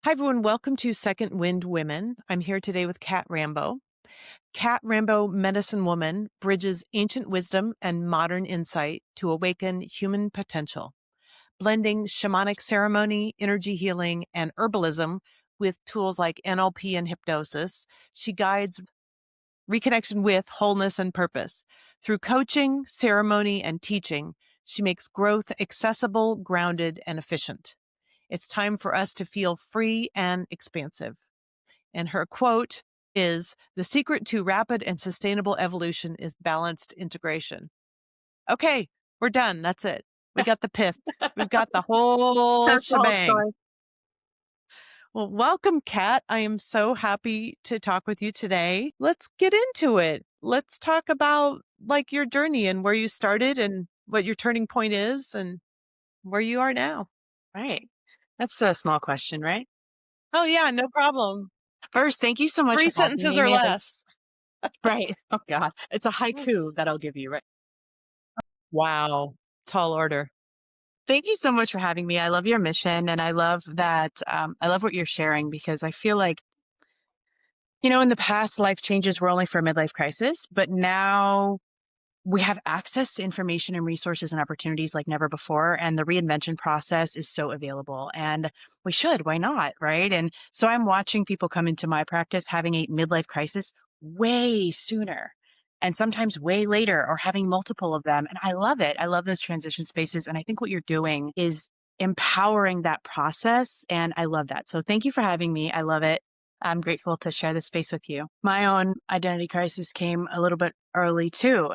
Hi, everyone. Welcome to Second Wind Women. I'm here today with Kat Rambo. Kat Rambo, medicine woman, bridges ancient wisdom and modern insight to awaken human potential, blending shamanic ceremony, energy healing, and herbalism with tools like NLP and hypnosis. She guides reconnection with wholeness and purpose. Through coaching, ceremony, and teaching, she makes growth accessible, grounded, and efficient. It's time for us to feel free and expansive. And her quote is, "The secret to rapid and sustainable evolution is balanced integration." Okay, we're done. That's it. We got the piff. We've got the whole That's the whole shebang. story. Well, welcome, Kat. I am so happy to talk with you today. Let's get into it. Let's talk about like your journey and where you started and what your turning point is and where you are now. Right. That's a small question, right? Oh yeah, no problem. First, thank you so much 3 for having sentences me, or Amanda. less. Right. Oh God. It's a Mm. haiku that I'll give you, right? Wow. Tall order. Thank you so much for having me. I love your mission and I love that I love what you're sharing because I feel like, in the past life changes were only for a midlife crisis, but now we have access to information and resources and opportunities like never before. And the reinvention process is so available. And we should, why not? Right. And so I'm watching people come into my practice having a midlife crisis way sooner and sometimes way later or having multiple of them. And I love it. I love those transition spaces. And I think what you're doing is empowering that process. And I love that. So thank you for having me. I love it. I'm grateful to share this space with you. My own identity crisis came a little bit early too.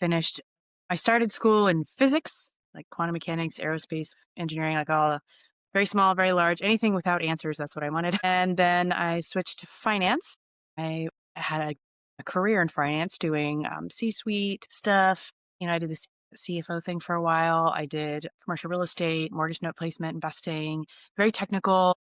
I started school in physics, like quantum mechanics, aerospace, engineering, like all very small, very large, anything without answers. That's what I wanted. And then I switched to finance. I had a career in finance doing C-suite stuff. I did the CFO thing for a while. I did commercial real estate, mortgage note placement, investing, very technical,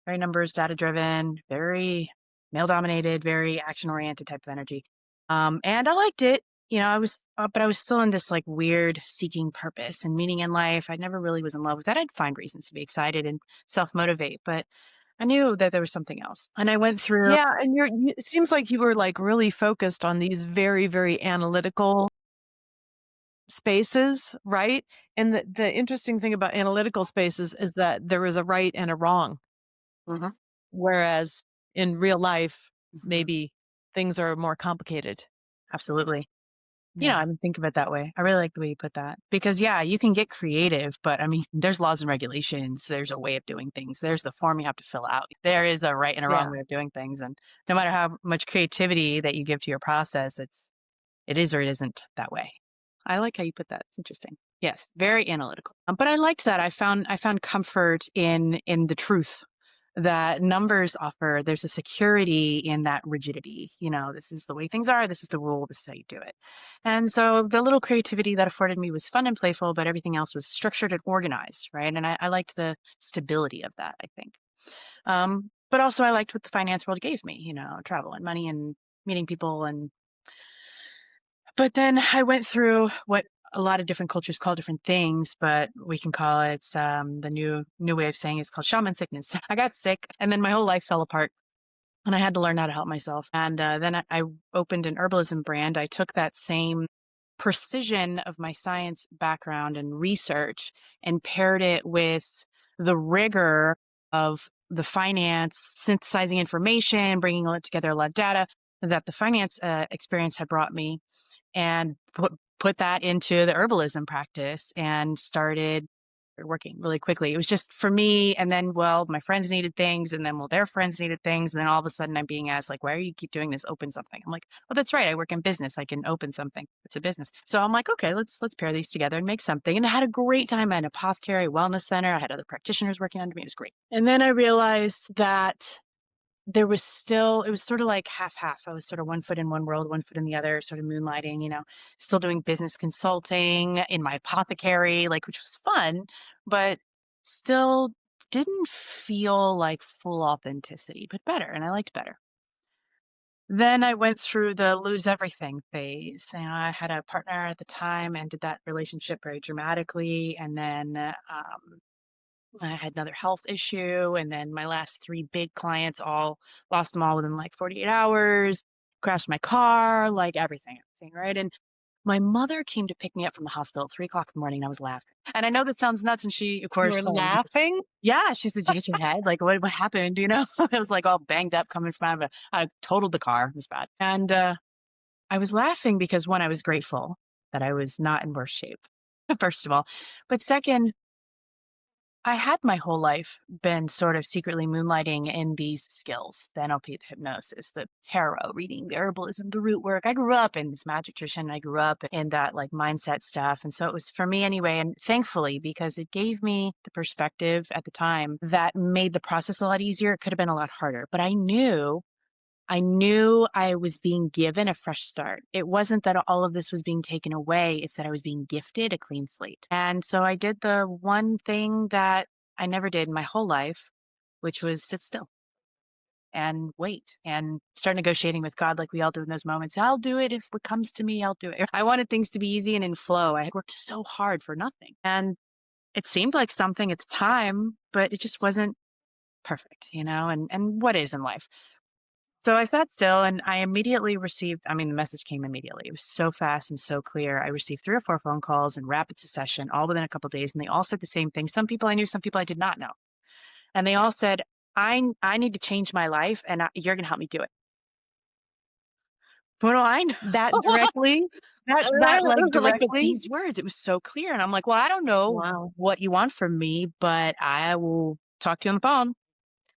very numbers, data driven, very male dominated, very action oriented type of energy. And I liked it. But I was still in this like weird seeking purpose and meaning in life. I never really was in love with that. I'd find reasons to be excited and self motivate, but I knew that there was something else. And I went through, Yeah, and it seems like you were like really focused on these very, very analytical spaces, right? And the interesting thing about analytical spaces is that there is a right and a wrong, Mhm, whereas in real life, mhm, maybe things are more complicated. absolutely. I Yeah. didn't think of it that way. I really like the way you put that because, yeah, you can get creative, but I mean, there's laws and regulations. There's a way of doing things. There's the form you have to fill out. There is a right and a wrong Yeah. way of doing things. And no matter how much creativity that you give to your process, it is or it isn't that way. I like how you put that. It's interesting. Yes, very analytical. But I liked that. I found comfort in the truth that numbers offer. There's a security in that rigidity. This is the way things are. This is the rule. This is how you do it. And so the little creativity that afforded me was fun and playful, but everything else was structured and organized, right? And I liked the stability of that, I think. But also I liked what the finance world gave me, travel and money and meeting people. But then I went through what a lot of different cultures call different things, but we can call it the new way of saying it's called shaman sickness. I got sick, and then my whole life fell apart, and I had to learn how to help myself. And then I opened an herbalism brand. I took that same precision of my science background and research and paired it with the rigor of the finance, synthesizing information, bringing together a lot of data that the finance experience had brought me and put that into the herbalism practice and started working really quickly. It was just for me, and then my friends needed things, and then their friends needed things, and then all of a sudden I'm being asked like, why do you keep doing this? Open something. I'm like, oh, that's right. I work in business. I can open something. It's a business. So I'm like, okay, let's pair these together and make something. And I had a great time at an apothecary wellness center. I had other practitioners working under me. It was great. And then I realized that it was sort of like half half. I was sort of one foot in one world, one foot in the other, sort of moonlighting, still doing business consulting in my apothecary, like, which was fun, but still didn't feel like full authenticity, but better. And I liked better. Then I went through the lose everything phase. And I had a partner at the time and did that relationship very dramatically. And then I had another health issue, and then my last three big clients all lost them all within like 48 hours, crashed my car, like everything, right? And my mother came to pick me up from the hospital at 3 o'clock in the morning, and I was laughing. And I know that sounds nuts, and she, of You were course, laughing? yeah, she said, "Did you hit your head? Like, what happened?" I was like all banged up coming from out of I totaled the car. It was bad. And I was laughing because one, I was grateful that I was not in worse shape, first of all. But second, I had my whole life been sort of secretly moonlighting in these skills, the NLP, the hypnosis, the tarot reading, the herbalism, the root work. I grew up in this magic tradition. I grew up in that like mindset stuff. And so it was for me anyway. And thankfully, because it gave me the perspective at the time that made the process a lot easier, it could have been a lot harder. But I knew I was being given a fresh start. It wasn't that all of this was being taken away, it's that I was being gifted a clean slate. And so I did the one thing that I never did in my whole life, which was sit still and wait and start negotiating with God like we all do in those moments. I'll do it if it comes to me, I'll do it. I wanted things to be easy and in flow. I had worked so hard for nothing. And it seemed like something at the time, but it just wasn't perfect, and what is in life. So I sat still and I immediately received, I mean, the message came immediately. It was so fast and so clear. I received 3 or 4 phone calls in rapid succession, all within a couple of days, and they all said the same thing. Some people I knew, some people I did not know. And they all said, I need to change my life and you're going to help me do it. What do I know? That directly? That, like, Those are like the directly? these words. It was so clear. And I'm like, well, I don't know Wow. what you want from me, but I will talk to you on the phone.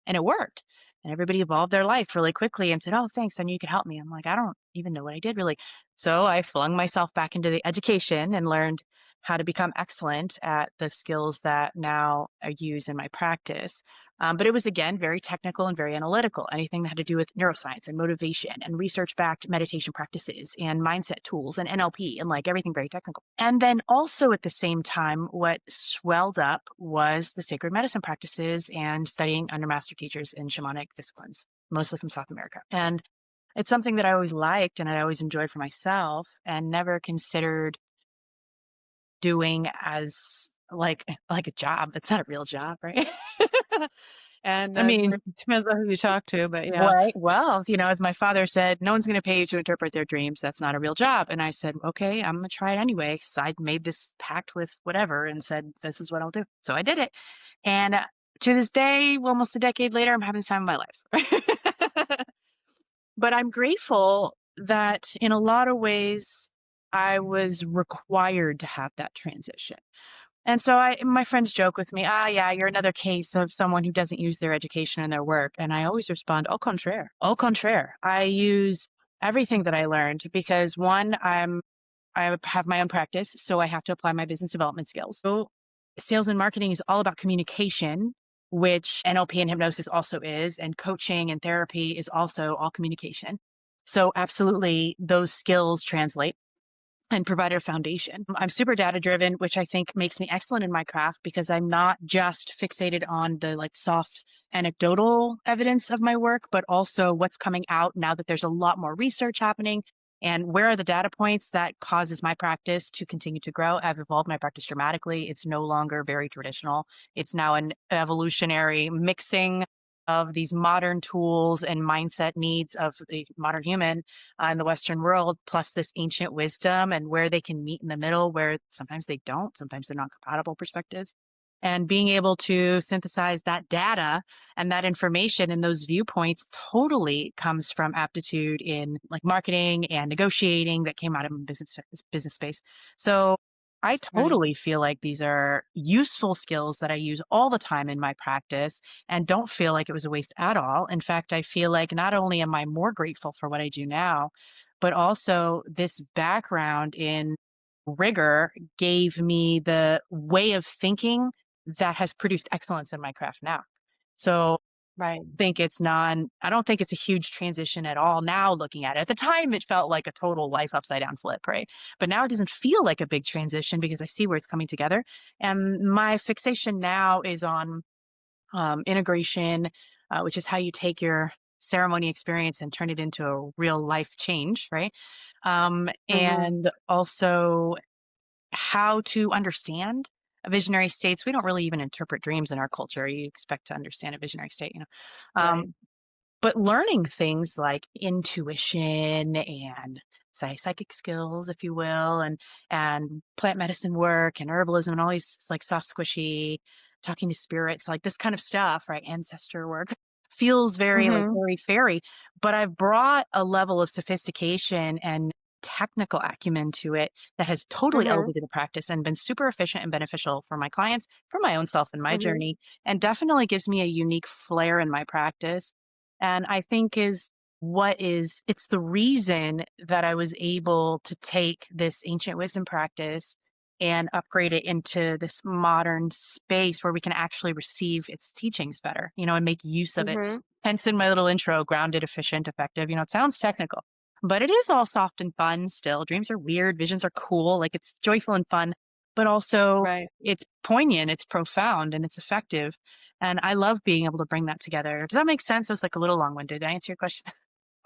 And it worked. And everybody evolved their life really quickly and said, "Oh, thanks. I knew you could help me." I'm like, I don't even know what I did really. So I flung myself back into the education and learned how to become excellent at the skills that now I use in my practice. But it was, again, very technical and very analytical. Anything that had to do with neuroscience and motivation and research backed meditation practices and mindset tools and NLP and like everything very technical. And then also at the same time, what swelled up was the sacred medicine practices and studying under master teachers in shamanic disciplines, mostly from South America. And it's something that I always liked and I always enjoyed for myself and never considered doing as like a job. It's not a real job, right? And I mean, it depends on who you talk to, but yeah. right. Well, as my father said, no one's going to pay you to interpret their dreams. That's not a real job. And I said, okay, I'm going to try it anyway. So I made this pact with whatever and said, this is what I'll do. So I did it. And to this day, almost a decade later, I'm having the time of my life. But I'm grateful that in a lot of ways, I was required to have that transition. And so my friends joke with me, yeah, you're another case of someone who doesn't use their education and their work. And I always respond, au contraire, au contraire. I use everything that I learned because one, I have my own practice, so I have to apply my business development skills. So sales and marketing is all about communication, which NLP and hypnosis also is, and coaching and therapy is also all communication. So absolutely those skills translate and provide a foundation. I'm super data driven, which I think makes me excellent in my craft because I'm not just fixated on the like soft anecdotal evidence of my work, but also what's coming out now that there's a lot more research happening and where are the data points that causes my practice to continue to grow. I've evolved my practice dramatically. It's no longer very traditional. It's now an evolutionary mixing of these modern tools and mindset needs of the modern human in the Western world, plus this ancient wisdom and where they can meet in the middle, where sometimes they don't, sometimes they're not compatible perspectives. And being able to synthesize that data and that information and those viewpoints totally comes from aptitude in like marketing and negotiating that came out of business space. So I Right. totally feel like these are useful skills that I use all the time in my practice and don't feel like it was a waste at all. In fact, I feel like not only am I more grateful for what I do now, but also this background in rigor gave me the way of thinking that has produced excellence in my craft now. So Right. I don't think it's a huge transition at all now looking at it. At the time, it felt like a total life upside down flip, right? But now it doesn't feel like a big transition because I see where it's coming together. And my fixation now is on integration, which is how you take your ceremony experience and turn it into a real life change, right? Mhm. And also how to understand. visionary states. We don't really even interpret dreams in our culture. You expect to understand a visionary state, Right. but learning things like intuition and psychic skills, if you will, and plant medicine work and herbalism and all these like soft squishy talking to spirits, like this kind of stuff, right? Ancestor work feels very like Mhm. very fairy, but I've brought a level of sophistication and technical acumen to it that has totally Mhm. elevated the practice and been super efficient and beneficial for my clients, for my own self and my Mhm. journey, and definitely gives me a unique flair in my practice. And I think it's the reason that I was able to take this ancient wisdom practice and upgrade it into this modern space where we can actually receive its teachings better, and make use of it. Mhm. Hence, in my little intro, grounded, efficient, effective, it sounds technical, but it is all soft and fun still. Dreams are weird, visions are cool, like it's joyful and fun, but also Right. it's poignant, it's profound, and it's effective. And I love being able to bring that together. Does that make sense? It was like a little long-winded. Did I answer your question?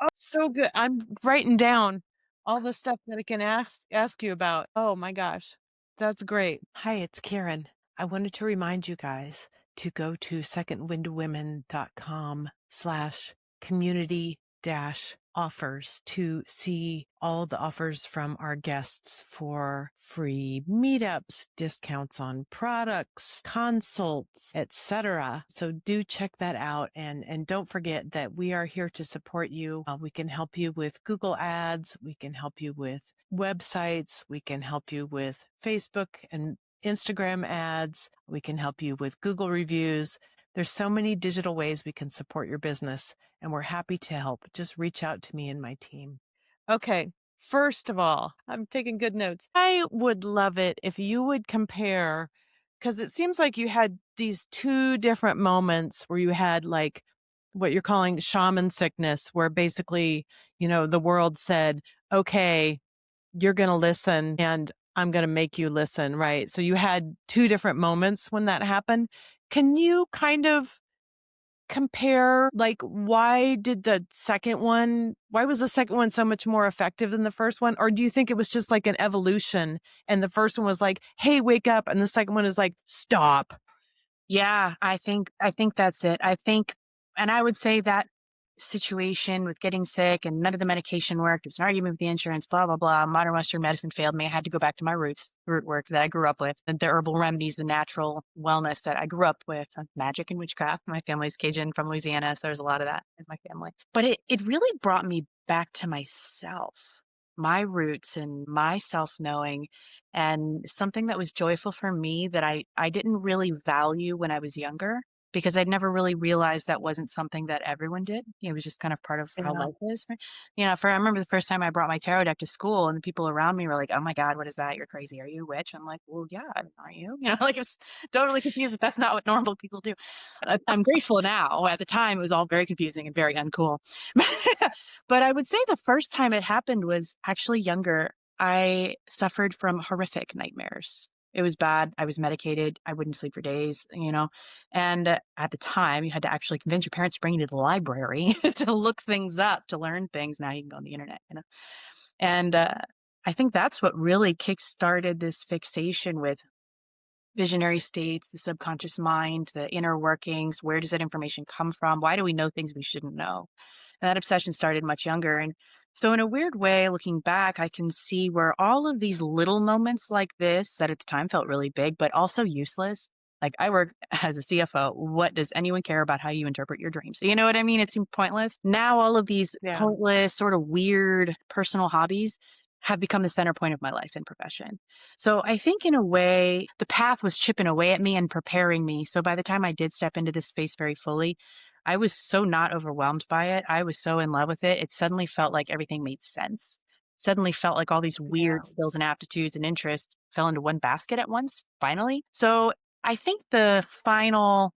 Oh, so good. I'm writing down all the stuff that I can ask you about. Oh my gosh. That's great. Hi, it's Karen. I wanted to remind you guys to go to secondwindwomen.com/community dash offers to see all the offers from our guests for free meetups, discounts on products, consults, etc. So do check that out, and don't forget that we are here to support you. We can help you with Google Ads, we can help you with websites, we can help you with Facebook and Instagram ads, we can help you with Google reviews. There's so many digital ways we can support your business, and we're happy to help. Just reach out to me and my team. Okay. First of all, I'm taking good notes. I would love it if you would compare, because it seems like you had these two different moments where you had like what you're calling shaman sickness, where basically, the world said, okay, you're going to listen and I'm going to make you listen, right? So you had two different moments when that happened. Can you kind of compare, like, why was the second one so much more effective than the first one? Or do you think it was just like an evolution and the first one was like, hey, wake up, and the second one is like, stop? Yeah, I think that's it. And I would say that situation with getting sick and none of the medication worked. It was an argument with the insurance, blah, blah, blah. Modern Western medicine failed me. I had to go back to my root work that I grew up with, the herbal remedies, the natural wellness that I grew up with, magic and witchcraft. My family's Cajun from Louisiana, so there's a lot of that in my family. But it really brought me back to myself, my roots and my self-knowing, and something that was joyful for me that I didn't really value when I was younger because I'd never really realized that wasn't something that everyone did. It was just kind of part of how Yeah. life is. I remember the first time I brought my tarot deck to school and the people around me were like, "Oh my God, what is that? You're crazy. Are you a witch?" I'm like, "Well, yeah, aren't you?" Like I was totally confused that that's not what normal people do. I'm grateful now. At the time, it was all very confusing and very uncool. But I would say the first time it happened was actually younger. I suffered from horrific nightmares. It was bad. I was medicated. I wouldn't sleep for days. And at the time, you had to actually convince your parents to bring you to the library to look things up, to learn things. Now you can go on the internet. And I think that's what really kick-started this fixation with visionary states, the subconscious mind, the inner workings. Where does that information come from? Why do we know things we shouldn't know? And that obsession started much younger. And so, in a weird way, looking back, I can see where all of these little moments like this, that at the time felt really big, but also useless. Like, I work as a CFO. What does anyone care about how you interpret your dreams? You know what I mean? It seemed pointless. Now, all of these Yeah. pointless, sort of weird personal hobbies have become the center point of my life and profession. So I think in a way, the path was chipping away at me and preparing me. So by the time I did step into this space very fully, I was so not overwhelmed by it. I was so in love with it. It suddenly felt like everything made sense. Suddenly felt like all these weird Yeah. skills and aptitudes and interests fell into one basket at once, finally. So I think the final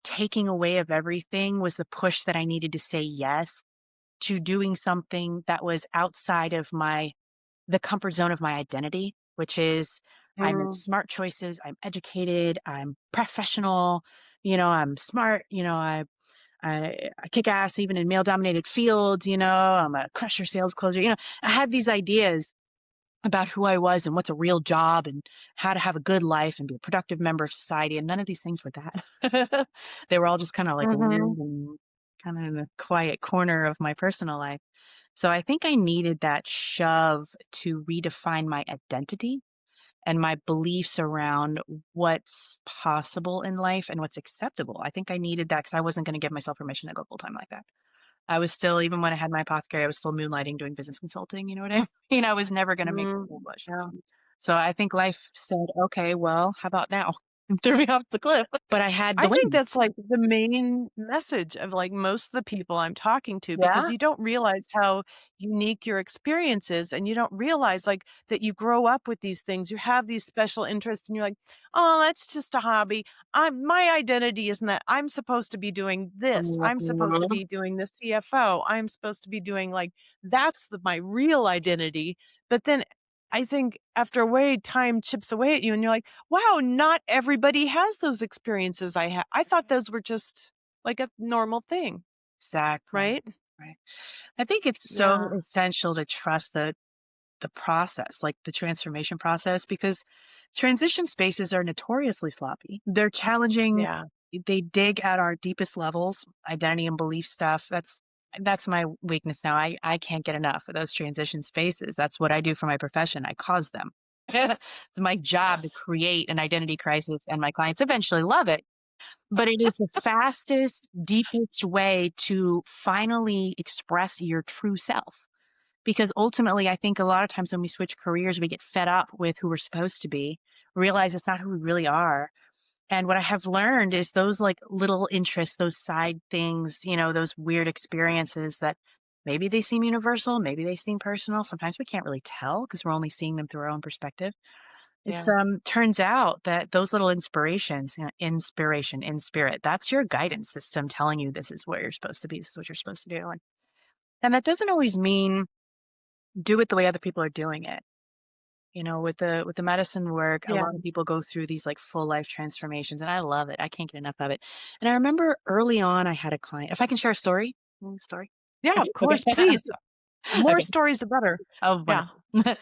taking away of everything was the push that I needed to say yes to doing something that was outside of the comfort zone of my identity, which is I make Mm. smart choices, I'm educated, I'm professional, I'm smart, I kick ass even in male dominated fields, I'm a crusher sales closer. I had these ideas about who I was and what's a real job and how to have a good life and be a productive member of society. And none of these things were that. They were all just kind of like Mhm. weird and kind of in the quiet corner of my personal life. So I think I needed that shove to redefine my identity and my beliefs around what's possible in life and what's acceptable. I think I needed that because I wasn't going to give myself permission to go full time like that. I was still, even when I had my apothecary, I was still moonlighting, doing business consulting. You know what I mean? I was never going to make the Mm, full push. yeah. So I think life said, okay, well, how about now? And threw me off the cliff. But I had the I think wings. that's, like, the main message of, like, most of the people I'm talking to because Yeah. you don't realize how unique your experience is, and you don't realize, like, that you grow up with these things, you have these special interests, and you're like, "Oh, that's just a hobby. My identity isn't that. I'm supposed to be doing this. I'm supposed to Mhm. be doing the CFO. I'm supposed to be doing, like, that's my real identity." But then I think after a way, time chips away at you, and you're like, wow, not everybody has those experiences I thought those were just like a normal thing, Exactly. right? Right. I think it's so Yeah. essential to trust the process, like the transformation process, because transition spaces are notoriously sloppy. They're challenging. Yeah. They dig at our deepest levels, identity and belief stuff. That's my weakness now. I can't get enough of those transition spaces. That's what I do for my profession. I cause them. It's my job to create an identity crisis, and my clients eventually love it. But it is the fastest, deepest way to finally express your true self, because ultimately I think a lot of times when we switch careers we get fed up with who we're supposed to be, realize it's not who we really are. And what I have learned is those like little interests, those side things, those weird experiences that maybe they seem universal, maybe they seem personal, sometimes we can't really tell because we're only seeing them through our own perspective. It's Yeah. turns out that those little inspirations, inspiration in spirit, that's your guidance system telling you this is where you're supposed to be, this is what you're supposed to do. And that doesn't always mean do it the way other people are doing it. With the medicine work, a Yeah. lot of people go through these like full life transformations, and I love it. I can't get enough of it. And I remember early on, I had a client. If I can share a story, story. Yeah, of Okay. course, please. The more Okay. stories, the better. Oh, Yeah. wonderful.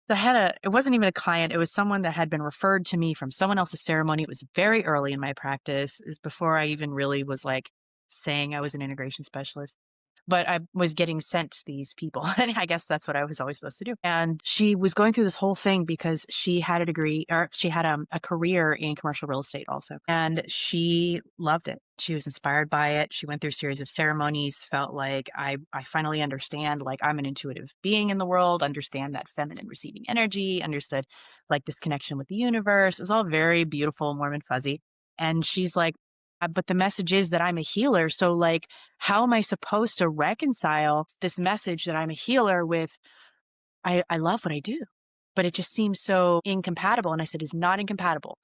So it wasn't even a client. It was someone that had been referred to me from someone else's ceremony. It was very early in my practice, is before I even really was like saying I was an integration specialist. But I was getting sent these people, and I guess that's what I was always supposed to do. And she was going through this whole thing because she had a degree, or she had a career in commercial real estate also, and she loved it. She was inspired by it. She went through a series of ceremonies, felt like I finally understand, like I'm an intuitive being in the world, understand that feminine receiving energy, understood like this connection with the universe. It was all very beautiful, warm and fuzzy. And she's like, but the message is that I'm a healer. So like, how am I supposed to reconcile this message that I'm a healer with I love what I do, but it just seems so incompatible. And I said, it's not incompatible.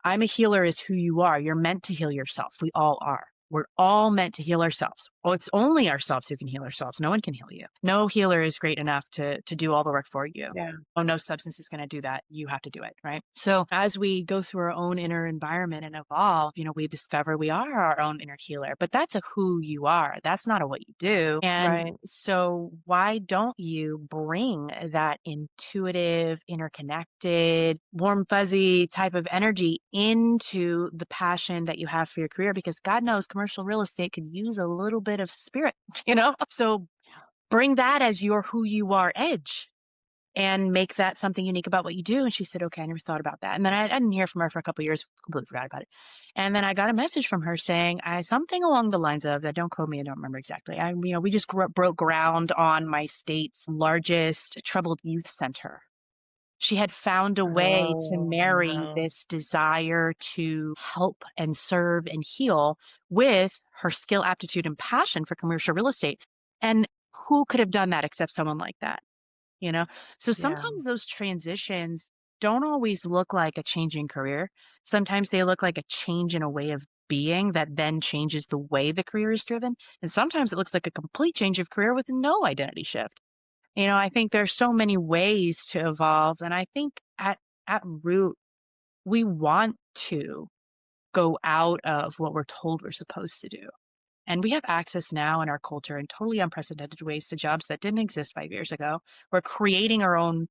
I'm a healer is who you are. You're meant to heal yourself. We all are. We're all meant to heal ourselves. Well, it's only ourselves who can heal ourselves. No one can heal you. No healer is great enough to do all the work for you. Yeah. Oh, no substance is going to do that. You have to do it, right? So as we go through our own inner environment and evolve, we discover we are our own inner healer, but that's a who you are. That's not a what you do. And Right. so why don't you bring that intuitive, interconnected, warm, fuzzy type of energy into the passion that you have for your career? Because God knows commercial real estate could use a little bit of spirit, So bring that as your who you are edge and make that something unique about what you do. And she said, okay, I never thought about that. And then I didn't hear from her for a couple of years, completely forgot about it. And then I got a message from her saying something along the lines of, don't quote me, I don't remember exactly. We just broke ground on my state's largest troubled youth center. She had found a way to Oh, marry wow. this desire to help and serve and heal with her skill, aptitude, and passion for commercial real estate. And who could have done that except someone like that? you know? So Yeah. sometimes those transitions don't always look like a change in career. Sometimes they look like a change in a way of being that then changes the way the career is driven. And sometimes it looks like a complete change of career with no identity shift. I think there's so many ways to evolve. And I think at root, we want to go out of what we're told we're supposed to do. And we have access now in our culture in totally unprecedented ways to jobs that didn't exist 5 years ago. We're creating our own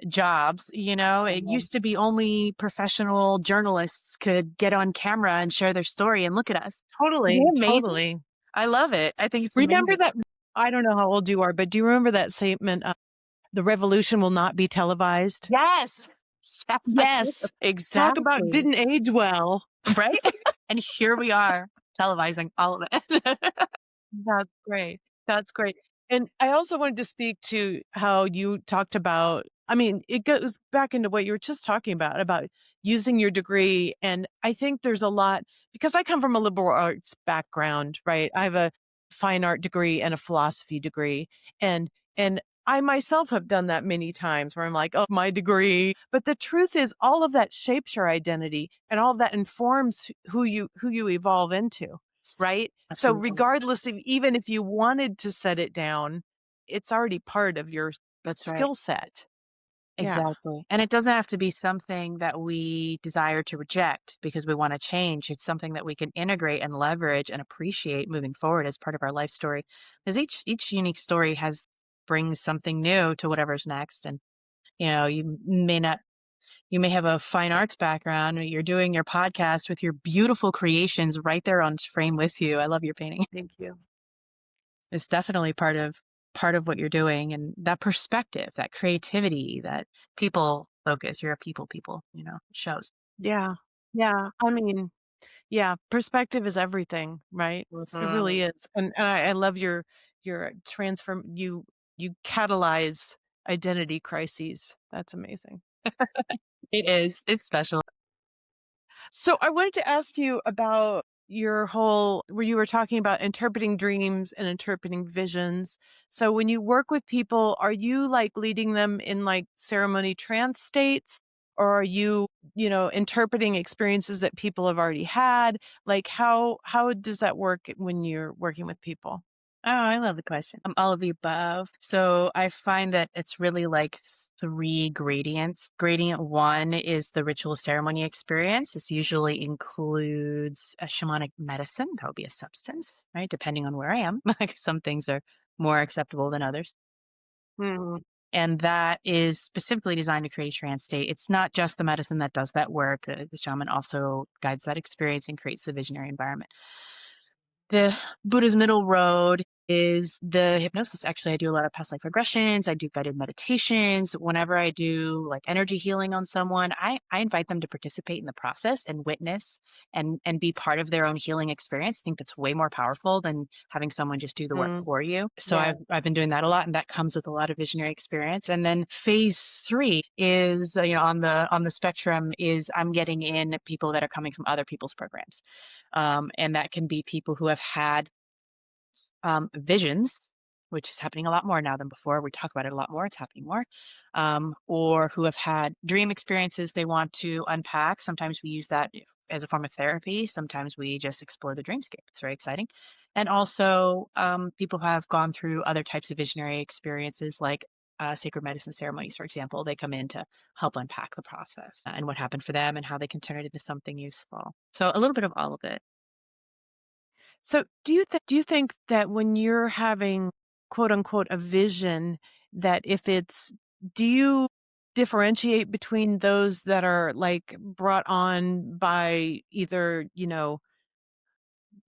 jobs. It Um, used to be only professional journalists could get on camera and share their story, and look at us. Isn't Totally, it amazing? totally. I love it. I think it's Remember amazing. that I don't know how old you are, but do you remember that statement, "The revolution will not be televised"? Yes. Yes. Yes. Talk about Exactly. didn't age well. Right? And here we are televising all of it. That's great. That's great. And I also wanted to speak to how you talked about I mean, it goes back into what you were just talking about using your degree. And I think there's a lot because I come from a liberal arts background, right? I have a fine art degree and a philosophy degree. And I myself have done that many times where I'm like, oh, my degree. But the truth is all of that shapes your identity and all of that informs who you evolve into. Right? So Absolutely. regardless of even if you wanted to set it down, it's already part of your That's right. skill set. Yeah. Exactly. And it doesn't have to be something that we desire to reject because we want to change. It's something that we can integrate and leverage and appreciate moving forward as part of our life story. Because each unique story has brings something new to whatever's next. And you may have a fine arts background or you're doing your podcast with your beautiful creations right there on frame with you. I love your painting. Thank you. It's definitely part of what you're doing, and that perspective, that creativity, that people focus. You're a people, it shows. Yeah. Yeah. I mean, yeah, perspective is everything, right? It Mhm. really is. And I love your transform you catalyze identity crises. That's amazing. It is. It's special. So I wanted to ask you about your whole where you were talking about interpreting dreams and interpreting visions. So when you work with people, are you like leading them in like ceremony trance states or are you interpreting experiences that people have already had? Like how does that work when you're working with people? Oh, I love the question. All of the above. So I find that it's really like three gradients. Gradient one is the ritual ceremony experience. This usually includes a shamanic medicine. That would be a substance, right? Depending on where I am. Like some things are more acceptable than others. Mhm. And that is specifically designed to create a trance state. It's not just the medicine that does that work. The shaman also guides that experience and creates the visionary environment. The Buddha's middle road is the hypnosis. Actually, I do a lot of past life regressions. I do guided meditations. Whenever I do like energy healing on someone, I invite them to participate in the process and witness and be part of their own healing experience. I think that's way more powerful than having someone just do the work Mm. for you. So Yeah. I've been doing that a lot, and that comes with a lot of visionary experience. And then phase three is on the spectrum is I'm getting in people that are coming from other people's programs. And that can be people who have had visions, which is happening a lot more now than before. We talk about it a lot more. It's happening more. Or who have had dream experiences they want to unpack. Sometimes we use that as a form of therapy. Sometimes we just explore the dreamscape. It's very exciting. And also, people who have gone through other types of visionary experiences, like sacred medicine ceremonies, for example. They come in to help unpack the process and what happened for them and how they can turn it into something useful. So, a little bit of all of it. So do you think that when you're having quote unquote a vision that if it's do you differentiate between those that are like brought on by either,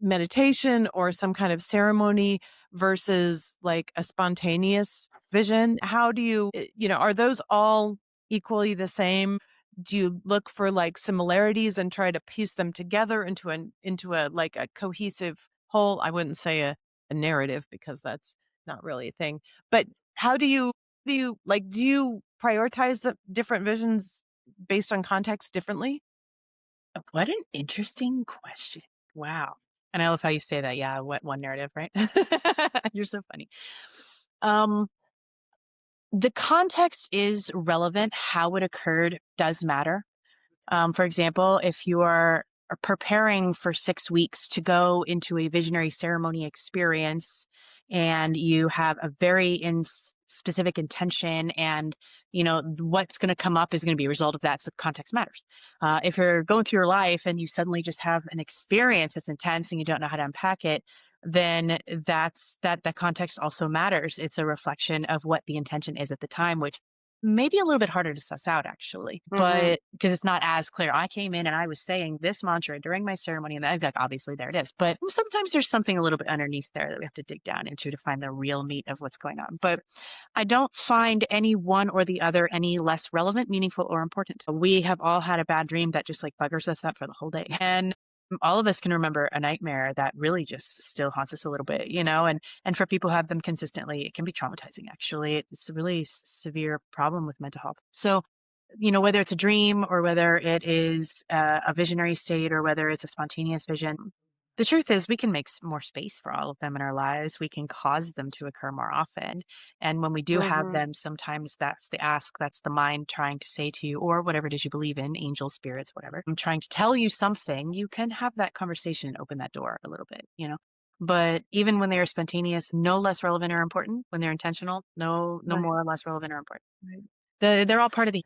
meditation or some kind of ceremony versus like a spontaneous vision? How do are those all equally the same? Do you look for like similarities and try to piece them together into a like a cohesive whole? I wouldn't say a narrative because that's not really a thing. But how do you prioritize the different visions based on context differently? What an interesting question. Wow. And I love how you say that. Yeah, what one narrative, right? You're so funny. Um, the context is relevant. How it occurred does matter. For example, if you are preparing for 6 weeks to go into a visionary ceremony experience and you have a very specific intention and what's going to come up is going to be a result of that, so context matters. If you're going through your life and you suddenly just have an experience that's intense and you don't know how to unpack it, then that context also matters. It's a reflection of what the intention is at the time, which maybe a little bit harder to suss out actually, Mhm. but because it's not as clear. I came in and I was saying this mantra during my ceremony, and like obviously there it is. But sometimes there's something a little bit underneath there that we have to dig down into to find the real meat of what's going on. But I don't find any one or the other any less relevant, meaningful, or important. We have all had a bad dream that just like buggers us up for the whole day. And all of us can remember a nightmare that really just still haunts us a little bit, and for people who have them consistently, it can be traumatizing actually. It's a really severe problem with mental health. So, whether it's a dream or whether it is a visionary state or whether it's a spontaneous vision, the truth is we can make more space for all of them in our lives. We can cause them to occur more often. And when we do have Mhm. them, sometimes that's the ask, that's the mind trying to say to you, or whatever it is you believe in, angels, spirits, whatever. I'm trying to tell you something. You can have that conversation and open that door a little bit. But even when they are spontaneous, no less relevant or important. When they're intentional, no Right. more or less relevant or important. Right. They're all part of the